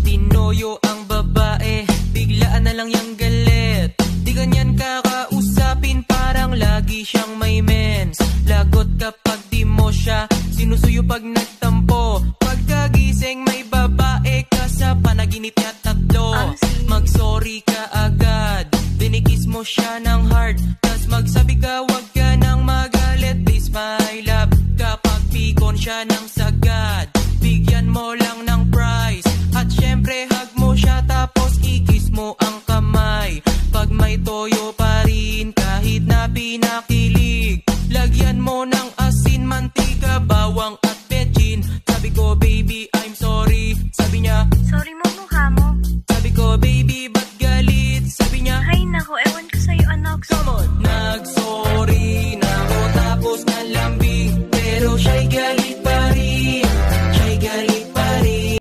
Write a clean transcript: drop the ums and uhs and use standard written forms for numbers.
tinoyo ang babae, biglaan na lang yang galit. Di ganyan kakausapin, parang lagi siyang may mens. Lagot kapag di mo siya sinusuyo pag nagtampo. Pagkagising may babae ka sa panaginip niya tatlo. Mag-sorry ka agad, binikis mo siya ng hard, tas magsabi ka wag ka nang magalit, please my love. Kapag pikon siya ng sagad, bigyan mo lang ng price. At syempre hug mo siya tapos ikis mo ang kamay. Pag may toyo pa rin kahit na pinakilig, lagyan mo ng asin, mantika, bawang at betchin. Sabi ko baby I'm sorry, sabi niya Sorry mama.